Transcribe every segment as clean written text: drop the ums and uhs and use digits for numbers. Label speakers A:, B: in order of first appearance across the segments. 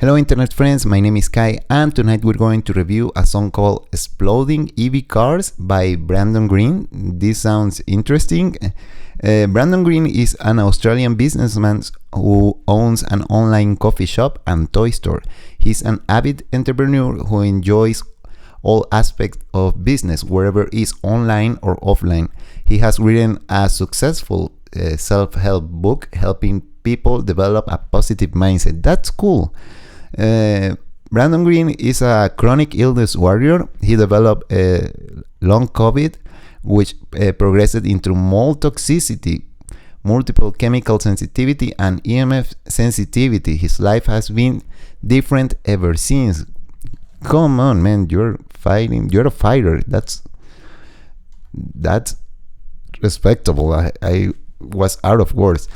A: Hello internet friends, my name is Kai and tonight we're going to review a song called Exploding EV Cars by Brandon Green. This sounds interesting. Brandon Green is an Australian businessman who owns an online coffee shop and toy store. He's an avid entrepreneur who enjoys all aspects of business, wherever it is online or offline. He has written a successful self-help book helping people develop a positive mindset. That's cool. Brandon Green is a chronic illness warrior. He developed long COVID, which progressed into mold toxicity, multiple chemical sensitivity, and EMF sensitivity. His life has been different ever since. Come on, man, you're fighting. You're a fighter. That's respectable. I was out of words.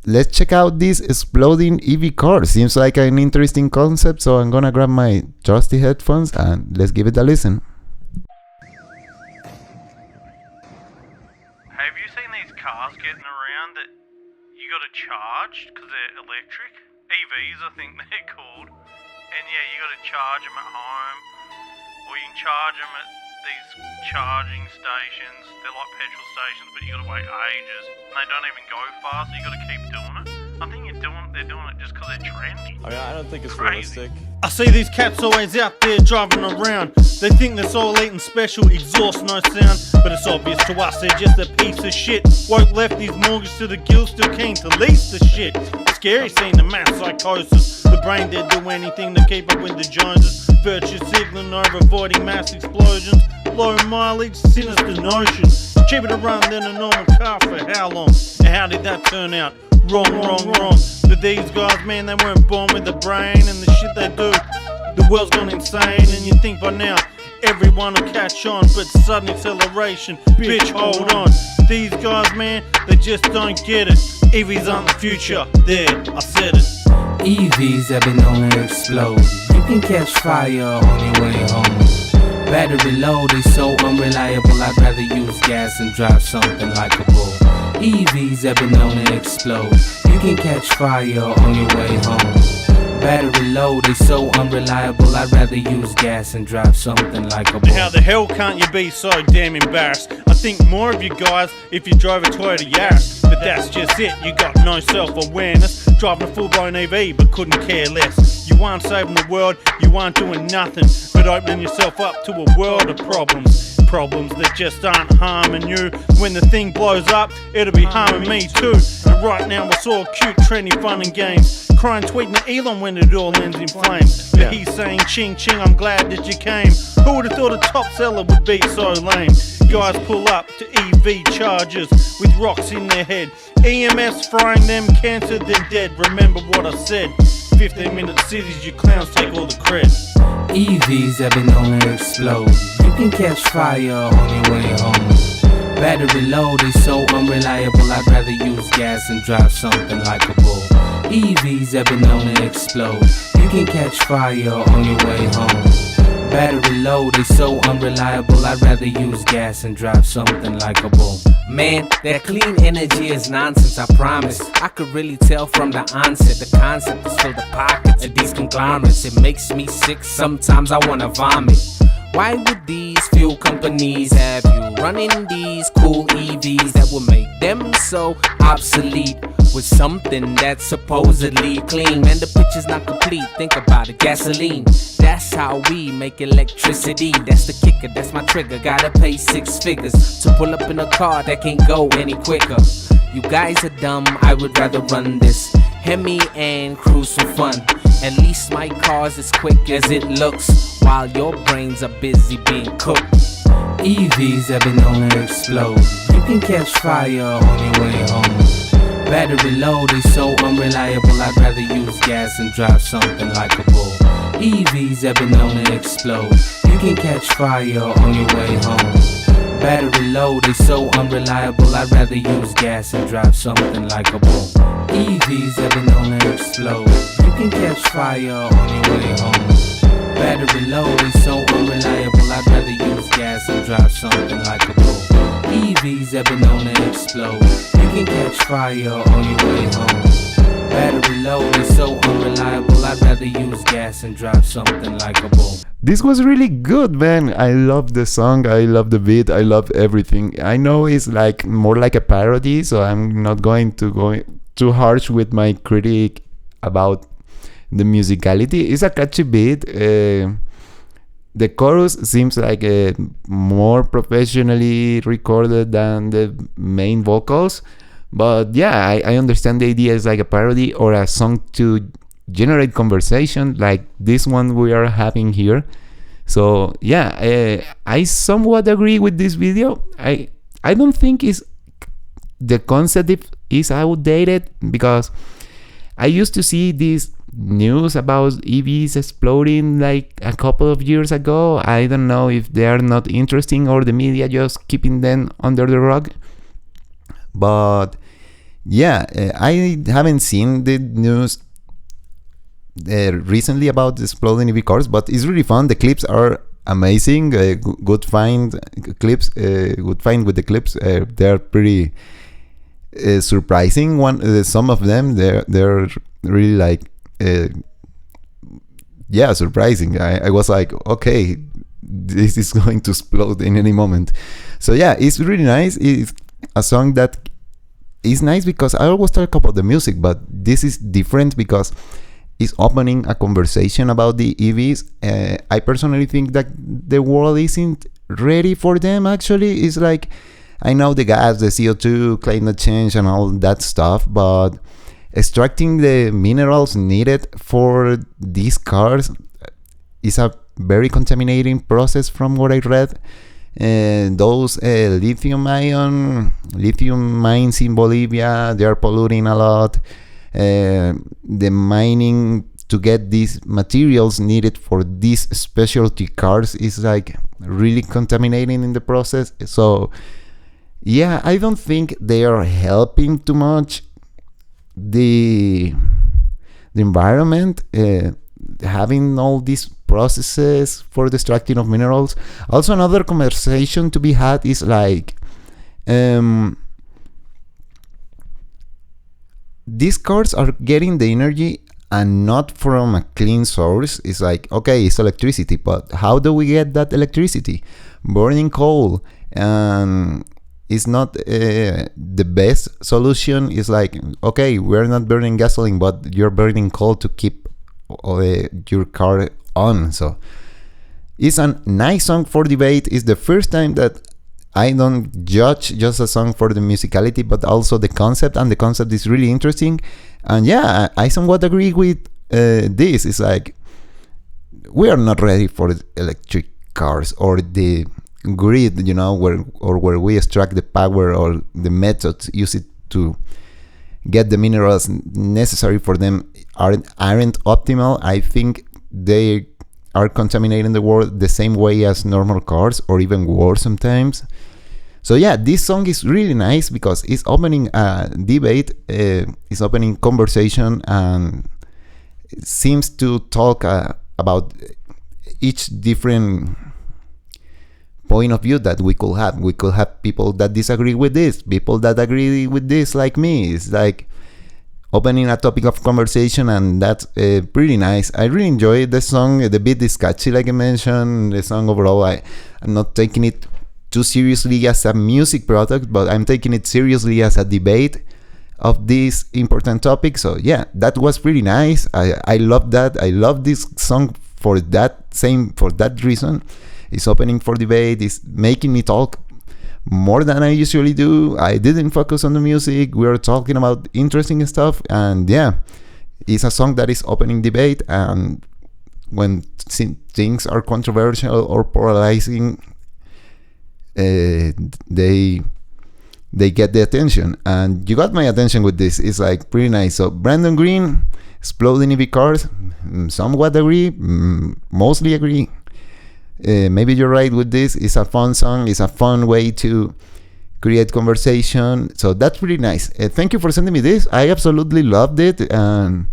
A: Let's check out this exploding EV car. Seems like an interesting concept, so I'm gonna grab my trusty headphones and let's give it a listen.
B: Have you seen these cars getting around that you gotta charge because they're electric? EVs, I think they're called. And yeah, you gotta charge them at home, or you can charge them at these charging stations. They're like petrol stations, but you gotta wait ages, and they don't even go fast, so you gotta keep doing it. I think they're doing it just because they're trendy.
C: I mean, I don't think it's
B: Crazy.
C: realistic.
D: I see these cats always out there driving around. They think they're all eating special, exhaust no sound. But it's obvious to us they're just a piece of shit. Woke lefties mortgaged to the gill, still keen to lease the shit. Scary seeing the mass psychosis. The brain dead do anything to keep up with the Joneses. Virtue signaling over avoiding mass explosions. Low mileage, sinister notion. Cheaper to run than a normal car for how long? And how did that turn out? Wrong. But these guys, man, they weren't born with a brain, and the shit they do, the world's gone insane. And you think by now everyone will catch on, but sudden acceleration, bitch, hold on. These guys, man, they just don't get it. EVs aren't the future. There, I said it.
E: EVs have been known to explode. You can catch fire on your way home. Battery load is so unreliable, I'd rather use gas and drive something like a bull. EVs have been known to explode. You can catch fire on your way home. Battery load is so unreliable, I'd rather use gas and drive something like a bull.
D: How the hell can't you be so damn embarrassed? I think more of you guys if you drove a Toyota Yaris. But that's just it, you got no self-awareness. Driving a full-blown EV but couldn't care less. You aren't saving the world, you aren't doing nothing but opening yourself up to a world of problems. Problems that just aren't harming you. When the thing blows up, it'll be harming me too. And right now it's all cute, trendy fun and games. Crying, tweeting at Elon when it all ends in flames. But he's saying, ching ching, I'm glad that you came. Who would have thought a top seller would be so lame? Guys pull up to EV chargers with rocks in their head. EMS frying them, cancer then dead. Remember what I said, 15-minute cities, you clowns take all the credit.
E: EVs have been known to explode. You can catch fire on your way home. Battery load is so unreliable, I'd rather use gas and drive something like a bull. EVs have been known to explode. You can catch fire on your way home. Battery load is so unreliable, I'd rather use gas and drive something like a bull. Man, that clean energy is nonsense, I promise. I could really tell from the onset. The concept is fill the pockets of these conglomerates. It makes me sick, sometimes I wanna vomit. Why would these fuel companies have you running these cool EVs that will make them so obsolete with something that's supposedly clean? Man, the picture's not complete, think about it, gasoline. That's how we make electricity. That's the kicker, that's my trigger. Gotta pay 6 figures to pull up in a car that can't go any quicker. You guys are dumb, I would rather run this Hemi and cruise for fun. At least my car's as quick as it looks, while your brains are busy being cooked. EVs have been known to explode. You can catch fire on your way home. Battery load is so unreliable, I'd rather use gas and drive something like a bull. EVs have been known to explode. You can catch fire on your way home. Battery load is so unreliable, I'd rather use gas and drive something like a bull. EVs have been known to explode. You can catch fire on your way home. Battery load is so unreliable, I'd rather use gas and drive something like a bull. EVs have been known to explode. You can catch fire on your way home. Battery low is so unreliable, I'd rather use gas and drive something like a bull.
A: This was really good, man. I love the song, I love the beat, I love everything. I know it's like more like a parody, so I'm not going to go too harsh with my critique about the musicality. It's a catchy beat. The chorus seems like more professionally recorded than the main vocals. But yeah, I understand the idea is like a parody or a song to generate conversation like this one we are having here. So yeah, I somewhat agree with this video. I don't think the concept is outdated, because I used to see this news about EVs exploding like a couple of years ago. I don't know if they are not interesting or the media just keeping them under the rug. But yeah, I haven't seen the news recently about exploding EV cars, but it's really fun. The clips are amazing. Good find clips. Good find with the clips. They're pretty surprising. Some of them they're really like surprising. I was like, okay, this is going to explode in any moment. So yeah, it's really nice. It's a song that is nice because I always talk about the music, but this is different because it's opening a conversation about the EVs. I personally think that the world isn't ready for them. Actually, it's like, I know the gas, the CO2, climate change and all that stuff, but extracting the minerals needed for these cars is a very contaminating process from what I read. Those lithium mines in Bolivia, they are polluting a lot. The mining to get these materials needed for these specialty cars is like really contaminating in the process. So yeah, I don't think they are helping too much the environment, having all these processes for the extracting of minerals. Also, another conversation to be had is like, these cars are getting the energy and not from a clean source. It's like, okay, it's electricity, but how do we get that electricity? Burning coal. It's not the best solution. It's like, okay, we're not burning gasoline, but you're burning coal to keep your car on. So it's a nice song for debate. It's the first time that I don't judge just a song for the musicality, but also the concept, and the concept is really interesting. And yeah, I somewhat agree with this. It's like, we are not ready for electric cars or the grid, where we extract the power, or the methods used to get the minerals necessary for them aren't optimal. I think they are contaminating the world the same way as normal cars, or even worse sometimes. So yeah, this song is really nice because it's opening a debate, it's opening conversation, and it seems to talk about each different point of view that we could have. We could have people that disagree with this, people that agree with this, like me. It's like opening a topic of conversation, and that's pretty nice. I really enjoy the song. The beat is catchy, like I mentioned. The song overall, I'm not taking it too seriously as a music product, but I'm taking it seriously as a debate of this important topic. So yeah, that was pretty nice. I love that. I love this song for that reason. It's opening for debate. It's making me talk more than I usually do. I didn't focus on the music. We were talking about interesting stuff, and yeah, it's a song that is opening debate. And when things are controversial or polarizing, they get the attention, and you got my attention with this. It's like pretty nice. So Brandon Green, exploding EV cars, somewhat agree, mostly agree. Maybe you're right with this. It's a fun song. It's a fun way to create conversation. So that's really nice. Thank you for sending me this. I absolutely loved it. And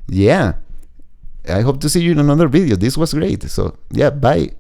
A: yeah, I hope to see you in another video. This was great. So yeah, bye.